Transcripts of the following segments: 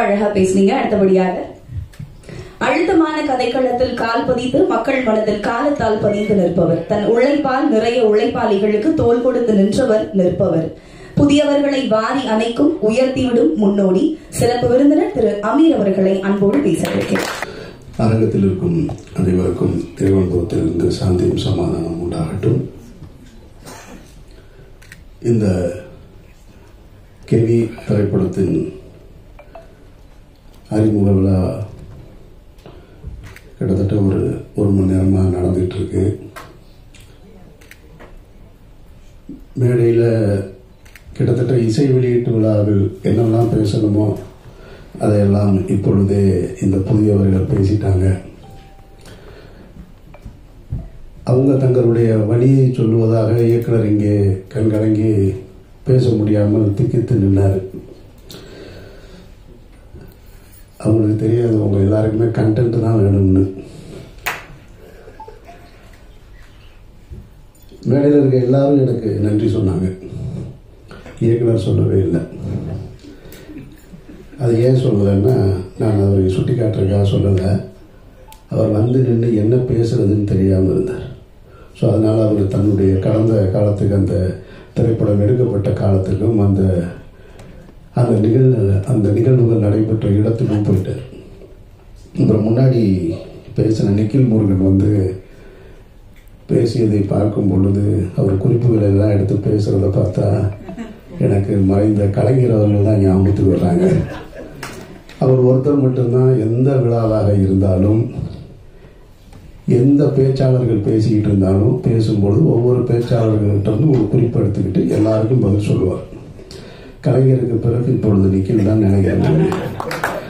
அழகா பேசுனீங்க. அடுத்தபடியாக அழுத்தமான கதைக்களத்தில் கால் பதித்து மக்கள் மனதில் காலத்தால் பதிந்து நிற்பவர், தன் உழைப்பால் நிறைய உழைப்பாளிகளுக்கு தோள் கொடுத்து நின்றவர் நிற்பவர், புதியவர்களை வாரி அணைக்கும் உயர்த்திவிடும் முன்னோடி, சிறப்பு விருந்தினர் திரு அமீர் அவர்களை அன்போடு பேச வைக்கிறேன். அரங்கத்தில் இருக்கும் அனைவருக்கும் திருவனந்தபுரத்திலிருந்து சாந்தியும் சமாதானம் உண்டாகட்டும். இந்த கேவி திரைப்படத்தின் அறிமுக விழா கிட்டத்தட்ட ஒரு மணி நேரமாக நடந்துகிட்டு இருக்கு. மேடையில் கிட்டத்தட்ட இசை வெளியீட்டு விழாவில் என்னெல்லாம் பேசணுமோ அதையெல்லாம் இப்பொழுதே இந்த புதியவர்கள் பேசிட்டாங்க. அவங்க தங்களுடைய வழியை சொல்லுவதாக இயக்குனர் இங்கே கண்கலங்கி பேச முடியாமல் திக்கித்து நின்றார். அவங்களுக்கு தெரியாது அவங்க எல்லாருக்குமே கண்டென்ட் தான் வேணும்னு. மேடையில் இருக்க எல்லாரும் எனக்கு நன்றி சொன்னாங்க, இயக்குனர் சொல்லவே இல்லை. அது ஏன் சொல்லலைன்னா, நான் அவரை சுட்டி காட்டுறதுக்காக சொல்லலை, அவர் வந்து நின்று என்ன பேசுறதுன்னு தெரியாமல் இருந்தார். ஸோ அதனால் அவர் தன்னுடைய கடந்த காலத்துக்கு, அந்த திரைப்படம் எடுக்கப்பட்ட காலத்துக்கும் அந்த நிகழ்வுகள் நடைபெற்ற இடத்துக்கும் போயிட்டார். அப்புறம் முன்னாடி பேசின நிக்கில் முருகன் வந்து பேசியதை பார்க்கும் பொழுது அவர் குறிப்புகளை எல்லாம் எடுத்து பேசுகிறத பார்த்தா எனக்கு மறைந்த கலைஞர் அவர்கள் தான் ஞாபகத்துக்கு வர்றாங்க. அவர் ஒருத்தர் மட்டும்தான் எந்த விழாவாக இருந்தாலும், எந்த பேச்சாளர்கள் பேசிக்கிட்டு இருந்தாலும் பேசும்பொழுது ஒவ்வொரு பேச்சாளர்கள்ட்ட வந்து ஒரு குறிப்பு எடுத்துக்கிட்டு எல்லாருக்கும் பதில் சொல்லுவார். கலைஞருக்கு பிறகு இப்பொழுது நிக்கில் தான் நினைக்கிறேன்.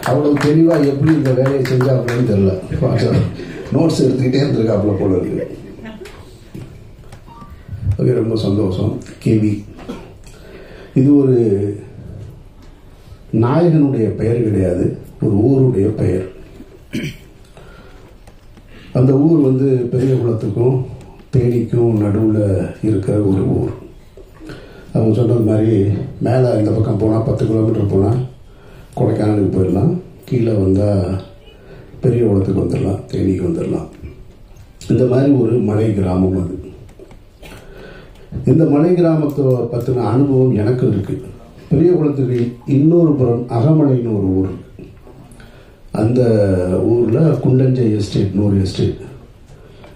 அவ்வளவு தெளிவாக எப்படி இந்த வேலையை செஞ்சாப்புலன்னு தெரியல. நோட்ஸ் எடுத்துக்கிட்டே இருந்திருக்காப்புல போல இருக்கு. ஓகே, ரொம்ப சந்தோஷம். கேவி இது ஒரு நாயகனுடைய பெயர் கிடையாது, ஒரு ஊருடைய பெயர். அந்த ஊர் வந்து பெரியகுளத்துக்கும் தேனிக்கும் நடுவில் இருக்கிற ஒரு ஊர். அவங்க சொன்னது மாதிரி மேலே இந்த பக்கம் போனால் 10 கிலோமீட்டர் போனால் கொடைக்கானலுக்கு போயிடலாம், கீழே வந்தால் பெரியகுளத்துக்கு வந்துடலாம், தேனிக்கு வந்துடலாம். இந்த மாதிரி ஒரு மலை கிராமம் அது. இந்த மலை கிராமத்தை பற்றின அனுபவம் எனக்கு இருக்குது. பெரியகுளத்துக்கு இன்னொரு புறம் அகமலைன்னு ஒரு ஊர். அந்த ஊரில் குண்டஞ்சை எஸ்டேட்னு ஒரு எஸ்டேட்.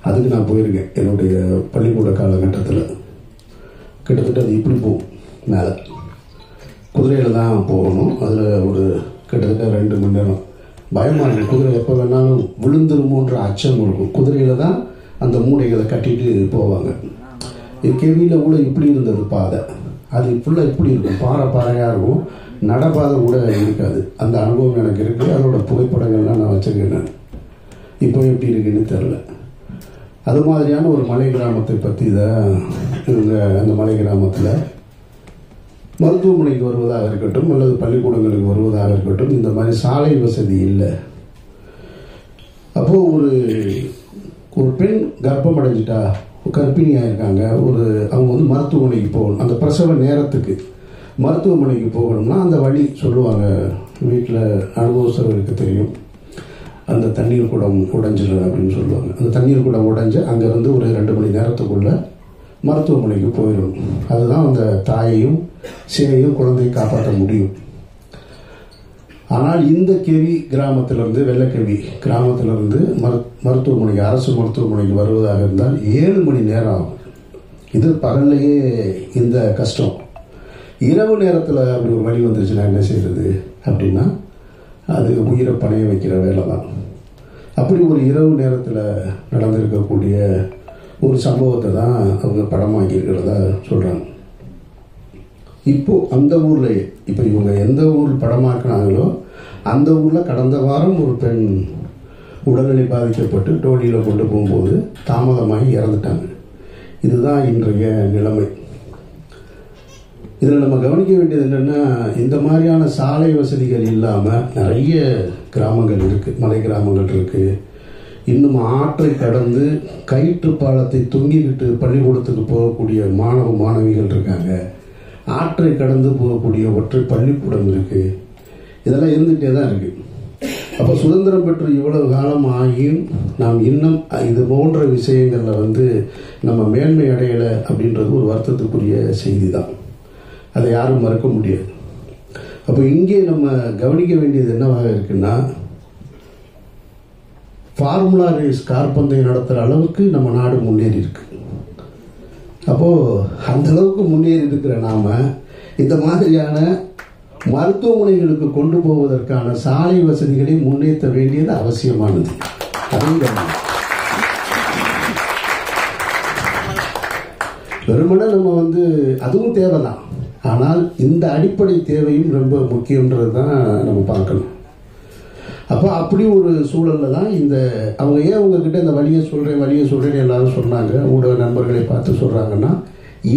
அதுக்கு நான் போயிருக்கேன் என்னுடைய பள்ளிக்கூட காலகட்டத்தில். கிட்டத்தட்ட அது இப்படி போகும், மேலே குதிரையில் தான் போகணும். அதில் ஒரு கிட்டத்தட்ட 2 மணி நேரம். பயமாக இருக்கும், குதிரை எப்போ வேணாலும் விழுந்துருமோன்ற அச்சம் இருக்கும். குதிரையில் தான் அந்த மூடைகளை கட்டிட்டு போவாங்க. கேவியில் கூட இப்படி இருந்தது பாதை. அது ஃபுல்லாக இப்படி இருக்கும், பாறையாக இருக்கும், நடப்பாதை கூட இருக்காது. அந்த அனுபவம் எனக்கு இருக்குது. அதோட புகைப்படங்கள்லாம் நான் வச்சுருக்கேன். நான் இப்போ எப்படி இருக்குன்னு தெரில. அது மாதிரியான ஒரு மலை கிராமத்தை பற்றி தான் இவங்க அந்த மலை கிராமத்தில் மருத்துவமனைக்கு வருவதாக இருக்கட்டும் அல்லது பள்ளிக்கூடங்களுக்கு வருவதாக இருக்கட்டும், இந்த மாதிரி சாலை வசதி இல்லை. அப்போது ஒரு பெண் கர்ப்பம் அடைஞ்சிட்டா, கர்ப்பிணியாக இருக்காங்க, அவங்க வந்து மருத்துவமனைக்கு போகணும். அந்த பிரசவ நேரத்துக்கு மருத்துவமனைக்கு போகணும்னா அந்த வழி சொல்லுவாங்க. வீட்டில் அனுபவஸ்தர்களுக்கு தெரியும். அந்த தண்ணீர் குடம் உடைஞ்சிடும் அப்படின்னு சொல்லுவாங்க. அந்த தண்ணீர் குடம் உடைஞ்சு அங்கேருந்து ஒரு 2 மணி நேரத்துக்குள்ளே மருத்துவமனைக்கு போயிடும். அதுதான் அந்த தாயையும் சேயையும் குழந்தையை காப்பாற்ற முடியும். ஆனால் இந்த கேவி கிராமத்திலிருந்து, வெள்ளக்கேவி கிராமத்திலிருந்து மருத்துவமனைக்கு, அரசு மருத்துவமனைக்கு வருவதாக இருந்தால் 7 மணி நேரம் ஆகும். இது பகல்லையே இந்த கஷ்டம். இரவு நேரத்தில் அப்படி ஒரு வழி வந்துருச்சுன்னா என்ன செய்யறது அப்படின்னா, அது உயிரை பணைய வைக்கிற வேலை தான். அப்படி ஒரு இரவு நேரத்தில் நடந்திருக்கக்கூடிய ஒரு சம்பவத்தை தான் அவங்க படமாக்கி இருக்கிறதா சொல்கிறாங்க. இப்போது அந்த ஊர்லேயே, இப்போ இவங்க எந்த ஊர் படமாக்குனாங்களோ அந்த ஊரில் கடந்த வாரம் ஒரு பெண் உடல்நிலை பாதிக்கப்பட்டு டோலியில் கொண்டு போகும்போது தாமதமாகி இறந்துட்டாங்க. இதுதான் இன்றைய நிலைமை. இதில் நம்ம கவனிக்க வேண்டியது என்னென்னா, இந்த மாதிரியான சாலை வசதிகள் இல்லாமல் நிறைய கிராமங்கள் இருக்குது, மலை கிராமங்கள் இருக்குது. இன்னும் ஆற்றை கடந்து கயிற்று பாலத்தை தொங்கிக்கிட்டு பள்ளிக்கூடத்துக்கு போகக்கூடிய மாணவ மாணவிகள் இருக்காங்க. ஆற்றை கடந்து போகக்கூடிய ஒற்றை பள்ளிக்கூடம் இருக்குது. இதெல்லாம் இருந்துகிட்டே தான் இருக்கு. அப்போ சுதந்திரம் பெற்று இவ்வளவு காலம் ஆகியும் நாம் இன்னும் இது போன்ற விஷயங்களில் நம்ம மேன்மை அடையலை அப்படின்றது ஒரு வருத்தத்துக்குரிய செய்தி தான். அதை யாரும் மறுக்க முடியாது. அப்போ இங்கே நம்ம கவனிக்க வேண்டியது என்னவாக இருக்குன்னா, ஃபார்முலா ரேஸ் கார் பந்தயம் நடத்துகிற அளவுக்கு நம்ம நாடு முன்னேறி இருக்கு. அப்போது அந்த அளவுக்கு முன்னேறி இருக்கிற நாம இந்த மாதிரியான மருத்துவமனைகளுக்கு கொண்டு போவதற்கான சாலை வசதிகளை முன்னேற்ற வேண்டியது அவசியமானது. வெறுமனே நம்ம அதுவும் தேவைதான். ஆனால் இந்த அடிப்படை தேவையும் ரொம்ப முக்கியன்றது தான் நம்ம பார்க்கணும். அப்போ அப்படி ஒரு சூழலில் தான் அவங்க ஏன் உங்ககிட்ட இந்த வழியை சொல்கிறேன்னு எல்லாரும் சொன்னாங்க, ஊடக நண்பர்களை பார்த்து சொல்கிறாங்கன்னா,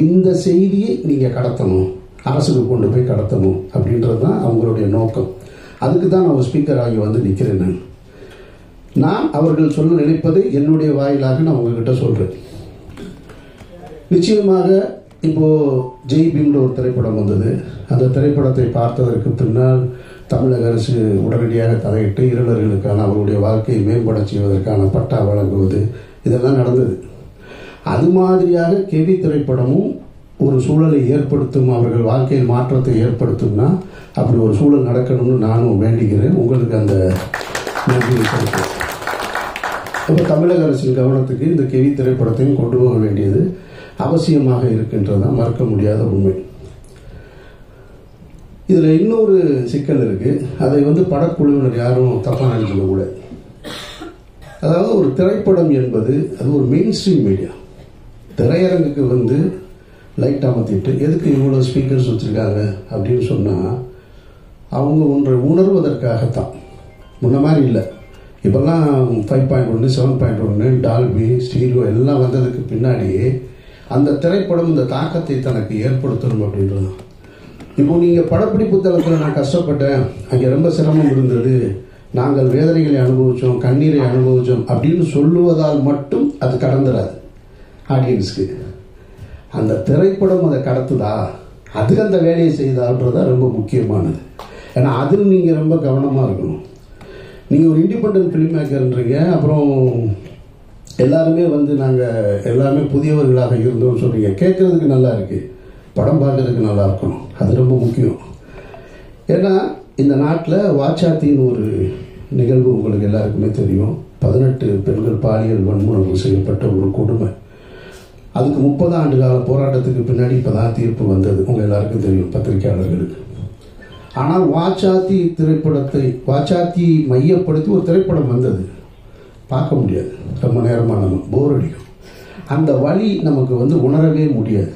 இந்த செய்தியை நீங்கள் கடத்தணும், அரசுக்கு கொண்டு போய் கடத்தணும் அப்படின்றது தான் அவங்களுடைய நோக்கம். அதுக்கு தான் நான் ஸ்பீக்கர் ஆகி நிற்கிறேன். நான் அவர்கள் சொல்ல நினைப்பதை என்னுடைய வாயிலாக நான் உங்ககிட்ட சொல்கிறேன். நிச்சயமாக இப்போது ஜெய் பீம்ல ஒரு திரைப்படம் வந்தது. அந்த திரைப்படத்தை பார்த்ததற்கு பின்னால் தமிழக அரசு உடனடியாக தலையிட்டு இருளர்களுக்கான அவருடைய வாழ்க்கையை மேம்பட செய்வதற்கான பட்டா வழங்குவது இதெல்லாம் நடந்தது. அது மாதிரியாக கேவி திரைப்படமும் ஒரு சூழலை ஏற்படுத்தும், அவர்கள் வாழ்க்கையில் மாற்றத்தை ஏற்படுத்தும்னா அப்படி ஒரு சூழல் நடக்கணும்னு நானும் வேண்டிக்கிறேன். உங்களுக்கு அந்த நன்றியை கொடுக்கிறேன். இப்போ தமிழக அரசின் கவனத்துக்கு இந்த கேவி திரைப்படத்தையும் கொண்டு போக வேண்டியது அவசியமாக இருக்கின்றதான் மறக்க முடியாத உண்மை. இதில் இன்னொரு சிக்கல் இருக்கு. அதை படக்குழுவினர் யாரும் தப்பாக நினைக்கக்கூடாது. அதாவது ஒரு திரைப்படம் என்பது அது ஒரு மெயின் ஸ்ட்ரீம் மீடியா. திரையரங்குக்கு லைட் அமர்த்திட்டு எதுக்கு இவ்வளோ ஸ்பீக்கர்ஸ் வச்சுருக்காங்க அப்படின்னு சொன்னால் அவங்க ஒன்றை உணர்வதற்காகத்தான். முன்ன மாதிரி இல்லை. இப்போல்லாம் 5.1 7.1 டால்பி ஸ்டீரியோ எல்லாம் வந்ததுக்கு பின்னாடியே அந்த திரைப்படம் இந்த தாக்கத்தை தனக்கு ஏற்படுத்தணும் அப்படின்றது. இப்போ நீங்கள் படப்பிடிப்பு தளத்தில் நான் கஷ்டப்பட்டேன், அங்கே ரொம்ப சிரமம் இருந்தது, நாங்கள் வேதனைகளை அனுபவித்தோம், கண்ணீரை அனுபவித்தோம் அப்படின்னு சொல்லுவதால் மட்டும் அது கடந்துடாது ஆடியன்ஸுக்கு. அந்த திரைப்படம் அதை கடத்துதா, அது அந்த வேலையை செய்தால்ன்றதான் ரொம்ப முக்கியமானது. ஏன்னா அதில் நீங்கள் ரொம்ப கவனமாக இருக்கணும். நீங்கள் ஒரு இண்டிபெண்டன்ட் ஃபிலிம் மேக்கர்ன்றீங்க, அப்புறம் எல்லாருமே நாங்கள் எல்லாமே புதியவர்களாக இருந்தோம்னு சொல்கிறீங்க. கேட்குறதுக்கு நல்லா இருக்குது, படம் பார்க்கறதுக்கு நல்லா இருக்கணும். அது ரொம்ப முக்கியம். ஏன்னா இந்த நாட்டில் வாச்சாத்தின்னு ஒரு நிகழ்வு உங்களுக்கு எல்லாருக்குமே தெரியும். 18 பெண்கள் பாலியல் வன்முறை செய்யப்பட்ட ஒரு கொடுமை. அதுக்கு 30 ஆண்டு கால போராட்டத்துக்கு பின்னாடி இப்போ தான் தீர்ப்பு வந்தது. உங்கள் எல்லாருக்கும் தெரியும், பத்திரிகையாளர்களுக்கு. ஆனால் வாச்சாத்தி மையப்படுத்தி ஒரு திரைப்படம் வந்தது. பார்க்க முடியாது, ரொம்ப நேரமாக நம்ம போர் அடிக்கும். அந்த வழி நமக்கு உணரவே முடியாது.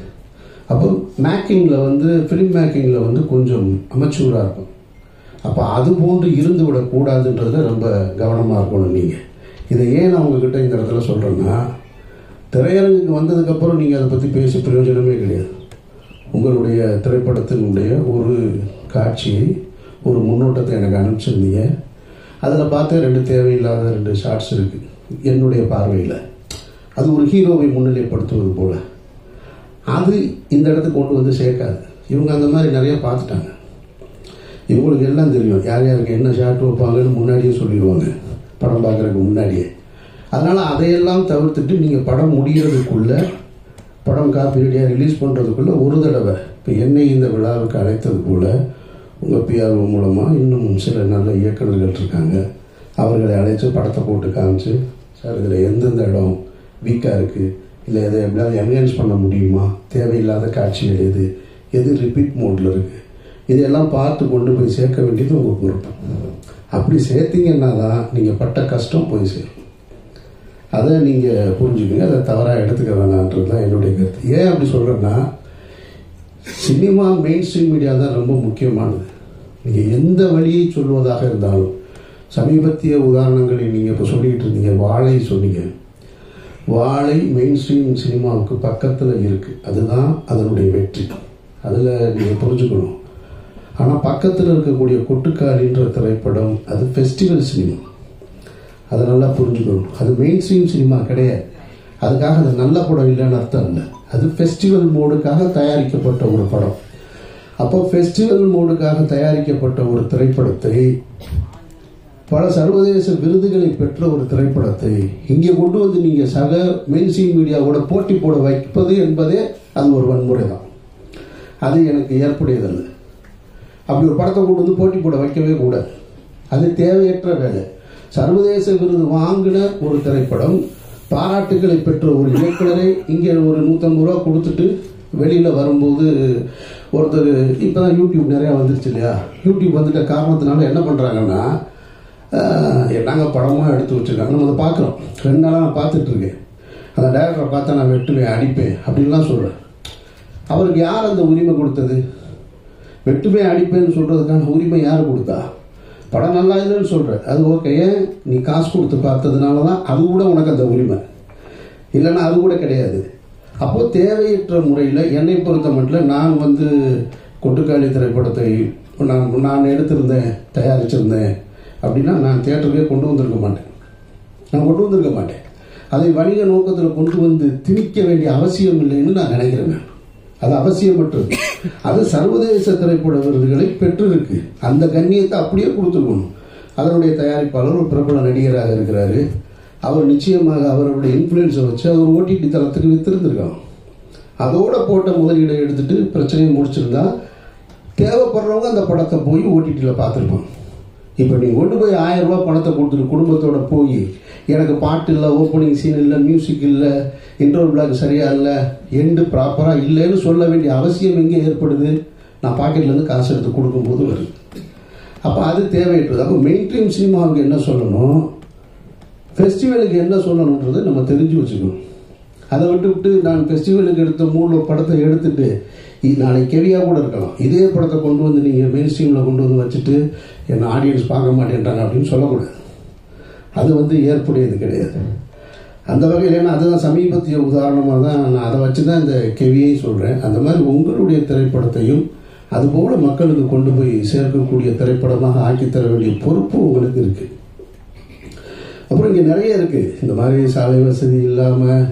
அப்போ மேக்கிங்கில் ஃபிலிம் மேக்கிங்கில் கொஞ்சம் அமெச்சூராக இருக்கும். அப்போ அது போன்று இருந்து விடக்கூடாதுன்றதுல ரொம்ப கவனமாக இருக்கணும் நீங்கள். இதை ஏன் நான் உங்ககிட்ட இந்த இடத்துல சொல்கிறேன்னா, திரையரங்குக்கு வந்ததுக்கப்புறம் நீங்கள் அதை பற்றி பேசி பிரயோஜனமே கிடையாது. உங்களுடைய திரைப்படத்தினுடைய ஒரு காட்சியை, ஒரு முன்னோட்டத்தை எனக்கு அனுப்பிச்சிருந்தீங்க. அதில் பார்த்து 2 தேவையில்லாத 2 ஷார்ட்ஸ் இருக்குது என்னுடைய பார்வையில். அது ஒரு ஹீரோவை முன்னிலைப்படுத்துவது போல். அது இந்த இடத்துக்கு கொண்டு சேர்க்காது. இவங்க அந்த மாதிரி நிறைய பார்த்துட்டாங்க. இவங்களுக்கு எல்லாம் தெரியும் யார் யாருக்கு என்ன ஷார்ட் வைப்பாங்கன்னு முன்னாடியே சொல்லிடுவாங்க, படம் பார்க்குறதுக்கு முன்னாடியே. அதனால் அதையெல்லாம் தவிர்த்துட்டு நீங்கள் படம் முடிகிறதுக்குள்ளே, படம் காப்பி ரெடியாக ரிலீஸ் பண்ணுறதுக்குள்ளே ஒரு தடவை இப்போ என்னை இந்த விழாவுக்கு அழைத்தது போல் உங்கள் பிஆர்ஓ மூலமாக இன்னும் சில நல்ல இயக்குநர்கள் இருக்காங்க, அவர்களை அழைச்சி படத்தை போட்டு காமிச்சு, சார் இதில் எந்தெந்த இடம் வீக்காக இருக்குது, இல்லை எதை எப்படியாவது என்ஹான்ஸ் பண்ண முடியுமா, தேவையில்லாத காட்சிகள் எது ரிப்பீட் மோடில் இருக்குது, இதையெல்லாம் பார்த்து கொண்டு போய் சேர்க்க வேண்டியது உங்கள் பொறுப்பு. அப்படி சேர்த்திங்கன்னா தான் நீங்கள் பட்ட கஷ்டம் போய் சேரும். அதை நீங்கள் புரிஞ்சுக்கங்க, அதை தவறாக எடுத்துக்க வேணான்றது தான் என்னுடைய கருத்து. ஏன் அப்படி சொல்கிறேன்னா, சினிமா மெயின் ஸ்ட்ரீம் மீடியா தான் ரொம்ப முக்கியமானது. நீங்கள் எந்த வழியை சொல்வதாக இருந்தாலும், சமீபத்திய உதாரணங்களை நீங்கள் இப்போ சொல்லிக்கிட்டு இருந்தீங்க, வாழை சொன்னீங்க. வாழை மெயின் ஸ்ட்ரீம் சினிமாவுக்கு பக்கத்தில் இருக்குது. அதுதான் அதனுடைய வெற்றி. அதில் நீங்கள் புரிஞ்சுக்கணும். ஆனால் பக்கத்தில் இருக்கக்கூடிய கொட்டுக்காலின்ற திரைப்படம் அது ஃபெஸ்டிவல் சினிமா. அதை நல்லா புரிஞ்சுக்கணும். அது மெயின் ஸ்ட்ரீம் சினிமா கிடையாது. அதுக்காக அது நல்ல படம் இல்லைன்னு அர்த்தம் இல்லை. அது ஃபெஸ்டிவல் மோடுக்காக தயாரிக்கப்பட்ட ஒரு படம். அப்போ ஃபெஸ்டிவல் மோடுக்காக தயாரிக்கப்பட்ட ஒரு திரைப்படத்தை, பல சர்வதேச விருதுகளை பெற்ற ஒரு திரைப்படத்தை இங்கே கொண்டு வந்து நீங்கள் சக மெயின்ஸ்ட்ரீம் மீடியாவோட போட்டி போட வைப்பது என்பதே அது ஒரு வன்முறை தான். அது எனக்கு ஏற்புடையதல்ல. அப்படி ஒரு படத்தை கொண்டு வந்து போட்டி போட வைக்கவே கூடாது. அது தேவையற்ற வேலை. சர்வதேச விருது வாங்கின ஒரு திரைப்படம், பாராட்டுகளை பெற்ற ஒரு இயக்குனரை இங்கே ஒரு 150 ரூபா கொடுத்துட்டு வெளியில் வரும்போது ஒருத்தர், இப்போ தான் யூடியூப் நிறையா வந்துருச்சு இல்லையா, யூடியூப் வந்துட்ட காரணத்தினால என்ன பண்ணுறாங்கன்னா, நாங்கள் படமாக எடுத்து வச்சுருக்காங்க, நம்ம அதை பார்க்குறோம். 2 நாளாக நான் பார்த்துட்ருக்கேன். அந்த டைரக்டரை பார்த்தா நான் வெட்டுவேன், அடிப்பேன் அப்படின்லாம் சொல்கிறேன். அவருக்கு யார் அந்த உரிமை கொடுத்தது? வெட்டுவேன் அடிப்பேன்னு சொல்கிறதுக்கான உரிமை யார் கொடுத்தா? படம் நல்லா இல்லைன்னு சொல்கிறேன், அது ஓகே, நீ காசு கொடுத்து பார்த்ததுனால தான் அது கூட உனக்கு அந்த உரிமை, இல்லைன்னா அது கூட கிடையாது. அப்போது தேவையற்ற முறையில் என்னை பொறுத்த மட்டும் நான் கொட்டுக்காளி திரைப்படத்தை நான் எடுத்திருந்தேன், தயாரிச்சிருந்தேன் அப்படின்னா நான் தியேட்டருக்கே கொண்டு வந்திருக்க மாட்டேன். அதை வணிக நோக்கத்தில் கொண்டு வந்து திணிக்க வேண்டிய அவசியம் இல்லைன்னு நான் நினைக்கிறேன். அது அவசியமற்றது. அது சர்வதேச திரைப்பட விருதுகளை பெற்றிருக்கு. அந்த கண்ணியத்தை அப்படியே கொடுத்துருக்கணும். அதனுடைய தயாரிப்பாளர் ஒரு பிரபல நடிகராக இருக்கிறாரு. அவர் நிச்சயமாக அவருடைய இன்ஃப்ளூயன்ஸை வச்சு அவர் ஓடிடி தளத்துக்கு வித்திருந்திருக்காங்க. அதோட போட்ட முதலீடை எடுத்துட்டு பிரச்சனையை முடிச்சிருந்தா தேவைப்படுறவங்க அந்த படத்தை போய் ஓடிடியில் பார்த்துருப்பாங்க. இப்போ நீங்கள் கொண்டு போய் 1000 ரூபா பணத்தை கொடுத்துட்டு குடும்பத்தோட போய் எனக்கு பாட்டு இல்லை, ஓப்பனிங் சீன் இல்லை, மியூசிக் இல்லை, இன்ட்ரோல் பிளாக் சரியாக இல்லை, எண்டு ப்ராப்பராக இல்லைன்னு சொல்ல வேண்டிய அவசியம் எங்கே ஏற்படுது? நான் பாக்கெட்லேருந்து காசு எடுத்து கொடுக்கும்போது வருது. அப்போ அது தேவையற்றது. அப்போ மெயின் ஸ்ட்ரீம் சினிமாவுக்கு என்ன சொல்லணும், ஃபெஸ்டிவலுக்கு என்ன சொல்லணுன்றதை நம்ம தெரிஞ்சு வச்சுக்கணும். அதை விட்டு நான் ஃபெஸ்டிவலுக்கு எடுத்த 3 படத்தை எடுத்துட்டு நாளைக்கு கெவியாக கூட இருக்கலாம், இதே படத்தை கொண்டு வந்து நீங்கள் மெயின் ஸ்ட்ரீமில் கொண்டு வந்து வச்சுட்டு என்ன ஆடியன்ஸ் பார்க்க மாட்டேன்றாங்க அப்படின்னு சொல்லக்கூடாது. அது ஏற்புடையது கிடையாது. அந்த வகையில் ஏன்னா அதுதான் சமீபத்திய உதாரணமாக தான் நான் அதை வச்சு தான் இந்த கெவியை சொல்கிறேன். அந்த மாதிரி உங்களுடைய திரைப்படத்தையும் அதுபோல் மக்களுக்கு கொண்டு போய் சேர்க்கக்கூடிய திரைப்படமாக ஆக்கித்தர வேண்டிய பொறுப்பு உங்களுக்கு இருக்குது. அப்புறம் இங்கே நிறைய இருக்குது. இந்த மாதிரி சாலை வசதி இல்லாமல்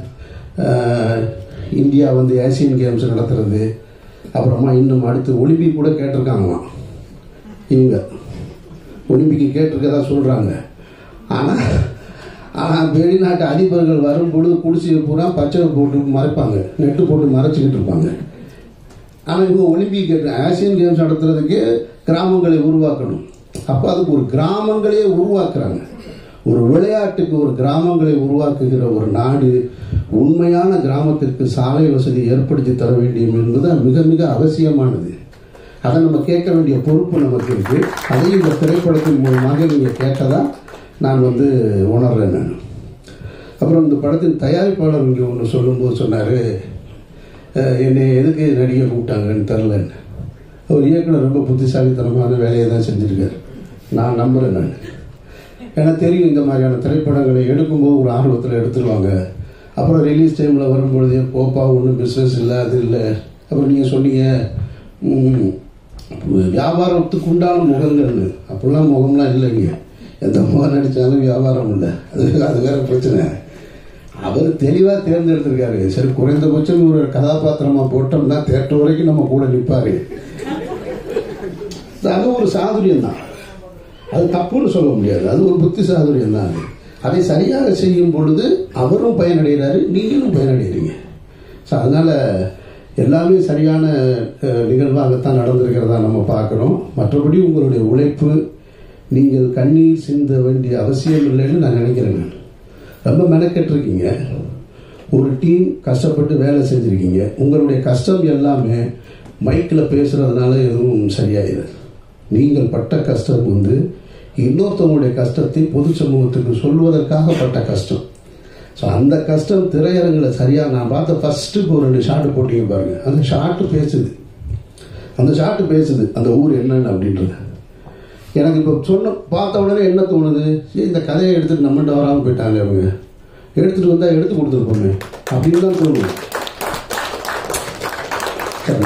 இந்தியா ஏசியன் கேம்ஸ் நடத்துறது, அப்புறமா இன்னும் அடுத்து ஒலிம்பிக் கூட கேட்டிருக்காங்களாம். இவங்க ஒலிம்பிக்கு கேட்டிருக்கதா சொல்கிறாங்க. ஆனால் வெளிநாட்டு அதிபர்கள் வரும் பொழுது குடிசையை பூரா பச்சை போட்டு மறைப்பாங்க, நெட்டு போட்டு மறைச்சிக்கிட்டு இருப்பாங்க. ஆனால் இவங்க ஒலிம்பிக் ஆசியன் கேம்ஸ் நடத்துறதுக்கு கிராமங்களை உருவாக்கணும். அப்போ அதுக்கு ஒரு கிராமங்களே உருவாக்குறாங்க. ஒரு விளையாட்டுக்கு ஒரு கிராமங்களை உருவாக்குகிற ஒரு நாடு உண்மையான கிராமத்திற்கு சாலை வசதி ஏற்படுத்தி தர வேண்டும் என்பது மிக மிக அவசியமானது. அதை நம்ம கேட்க வேண்டிய பொறுப்பு நமக்கு இருக்கு. அதையும் இந்த திரைப்படத்தின் மூலமாக நீங்கள் கேட்டதா நான் உணர்றேன். நான் அப்புறம் இந்த படத்தின் தயாரிப்பாளர் இங்கே ஒன்று சொல்லும்போது சொன்னார், என்னை எதுக்கு நடிகை கூப்பிட்டாங்கன்னு தெரிலன்னு. அவர் இயக்குனர் ரொம்ப புத்திசாலித்தனமான வேலையை தான் செஞ்சுருக்கார். நான் நம்புகிறேன். நான் எனக்கு தெரியும் இந்த மாதிரியான திரைப்படங்களை எடுக்கும்போது ஒரு ஆர்வத்தில் எடுத்துருவாங்க. அப்புறம் ரிலீஸ் டைமில் வரும்பொழுதே போப்பா ஒன்றும் பிஸ்னஸ் இல்லை, அது இல்லை. அப்புறம் நீங்கள் சொன்னீங்க வியாபாரத்துக்கு உண்டான முகங்கள்னு. அப்படிலாம் முகம்லாம் இல்லைங்க. எந்த முகம் நடித்தாலும் வியாபாரம் இல்லை. அது வேற பிரச்சனை. அவர் தெளிவாக தேர்ந்தெடுத்திருக்காரு. சரி, குறைந்தபட்சம் ஒரு கதாபாத்திரமாக போட்டோம்னா தேட்டர் வரைக்கும் நம்ம கூட நிற்பாரு. அது ஒரு சாதுரியம் தான். அது தப்புன்னு சொல்ல முடியாது. அது ஒரு புத்தி சாதுரியம் தான். அதை சரியாக செய்யும் பொழுது அவரும் பயனடைகிறாரு, நீங்களும் பயனடைகிறீங்க. ஸோ அதனால் எல்லாமே சரியான நிகழ்வாகத்தான் நடந்திருக்கிறதா நம்ம பார்க்குறோம். மற்றபடி உங்களுடைய உழைப்பு, நீங்கள் கண்ணீர் சிந்த வேண்டிய அவசியம் இல்லைன்னு நான் நினைக்கிறேன். ரொம்ப மெனக்கெட்டிருக்கீங்க. ஒரு டீம் கஷ்டப்பட்டு வேலை செஞ்சுருக்கீங்க. உங்களுடைய கஷ்டம் எல்லாமே மைக்கில் பேசுகிறதுனால எதுவும் சரியாயிடாது. நீங்கள் பட்ட கஷ்டம் இன்னொருத்தவங்களுடைய கஷ்டத்தை பொது சமூகத்துக்கு சொல்வதற்காக பட்ட கஷ்டம். ஸோ அந்த கஷ்டம் திரையரங்கில் சரியாக நான் பார்த்த ஃபஸ்ட்டுக்கு ஒரு 2 ஷாட்டு போட்டிங்க பாருங்கள். அந்த ஷாட்டு பேசுது அந்த ஊர் என்னன்னு அப்படின்றது. எனக்கு இப்போ பார்த்த உடனே என்ன தோணுது, இந்த கதையை எடுத்துகிட்டு நம்மகிட்ட வராமல் போயிட்டாங்க. அவங்க எடுத்துகிட்டு வந்தால் எடுத்து கொடுத்துருப்போமே அப்படின்னு தான் தோணுது.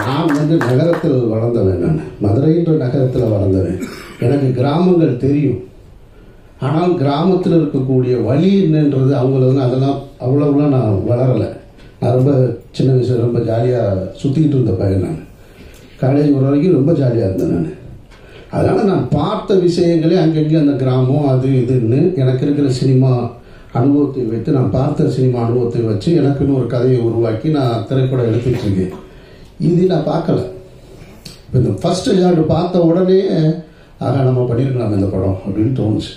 நான் நகரத்தில் வளர்ந்தவன். நான் மதுரைன்ற நகரத்தில் வளர்ந்தவன். எனக்கு கிராமங்கள் தெரியும். ஆனால் கிராமத்தில் இருக்கக்கூடிய வழி என்னன்றது அவங்கள அதெல்லாம் அவ்வளவுலாம் நான் வளரலை. நான் ரொம்ப சின்ன வயசில் ரொம்ப ஜாலியாக சுற்றிக்கிட்டு இருந்த பையன். நான் காலேஜ் வர வரைக்கும் ரொம்ப ஜாலியாக இருந்தேன் நான். அதனால் நான் பார்த்த விஷயங்களே அங்கங்கே அந்த கிராமம் அது இதுன்னு எனக்கு இருக்கிற சினிமா அனுபவத்தை வைத்து, நான் பார்த்த சினிமா அனுபவத்தை வச்சு எனக்குன்னு ஒரு கதையை உருவாக்கி நான் திரைப்படம் எடுத்துட்டு இருக்கேன். இது நான் பார்க்கல. இப்போ இந்த ஃபர்ஸ்ட் ஷாட் பார்த்த உடனே ஆக நம்ம பண்ணியிருக்கலாம் இந்த படம் அப்படின்னு தோணுச்சு.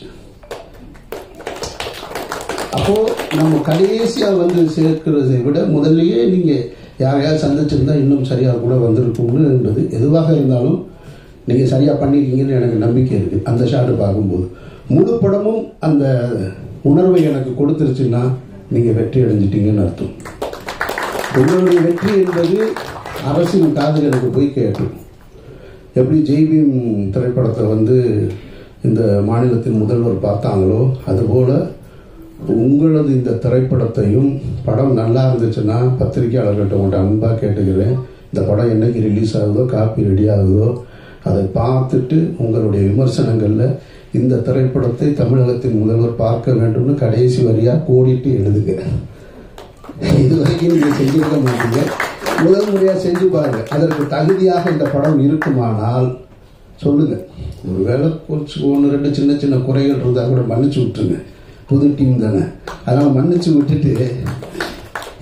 அப்போது நம்ம கடைசியாக வந்து சேர்க்கிறதை விட முதல்லையே நீங்கள் யாரையாவது சந்திச்சிருந்தா இன்னும் சரியாக கூட வந்திருக்கும்னு என்பது எதுவாக இருந்தாலும் நீங்கள் சரியாக பண்ணியிருக்கீங்கன்னு எனக்கு நம்பிக்கை இருக்குது. அந்த ஷாட்டு பார்க்கும்போது முழு படமும் அந்த உணர்வை எனக்கு கொடுத்துருச்சுன்னா நீங்கள் வெற்றி அடைஞ்சிட்டீங்கன்னு அர்த்தம். உங்களுடைய வெற்றி என்பது அரசின் காதுகளுக்கு போய் கேட்கும். எப்படி ஜெய்பீம் திரைப்படத்தை வந்து இந்த மாநிலத்தின் முதல்வர் பார்த்தாங்களோ அதுபோல் உங்களது இந்த திரைப்படத்தையும் படம் நல்லா இருந்துச்சுன்னா பத்திரிகையாளர்கள்ட்ட உங்கள்கிட்ட அன்பாக கேட்டுக்கிறேன், இந்த படம் என்னைக்கு ரிலீஸ் ஆகுதோ காப்பி ரெடி ஆகுதோ அதை பார்த்துட்டு உங்களுடைய விமர்சனங்களில் இந்த திரைப்படத்தை தமிழகத்தின் முதல்வர் பார்க்க வேண்டும்னு கடைசி வரியாக கோடிட்டு எழுதுங்க. இதுவரைக்கும் நீங்கள் செஞ்சிருக்க மாட்டீங்க, முதல் முறையாக செஞ்சு பாருங்க. அதற்கு தகுதியாக இந்த படம் இருக்குமானால் சொல்லுங்க. ஒருவேளை ஒன்று ரெண்டு சின்ன சின்ன குறைகள் இருந்தால் கூட மன்னிச்சு விட்டுருங்க, புது டீம் தானே. அதனால் மன்னிச்சு விட்டுட்டு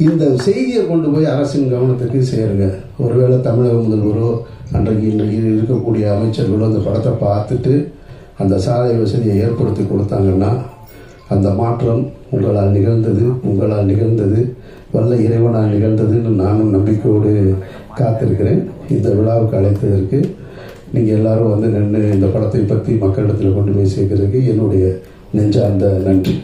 இந்த செய்தியை கொண்டு போய் அரசின் கவனத்துக்கு சேருங்க. ஒருவேளை தமிழக முதல்வரோ அன்றைக்கு இன்றைக்கு இருக்கக்கூடிய அமைச்சர்களோ அந்த படத்தை பார்த்துட்டு அந்த சாலை வசதியை ஏற்படுத்தி கொடுத்தாங்கன்னா அந்த மாற்றம் உங்களால் நிகழ்ந்தது வல்ல இறைவனால் நிகழ்ந்ததுன்னு நானும் நம்பிக்கையோடு காத்திருக்கிறேன். இந்த விழாவுக்கு அழைத்ததற்கு நீங்கள் எல்லாரும் வந்து நின்று இந்த படத்தை பற்றி மக்களிடத்தில் கொண்டு போய் சேர்க்கிறதுக்கு என்னுடைய நெஞ்சார்ந்த நன்றி.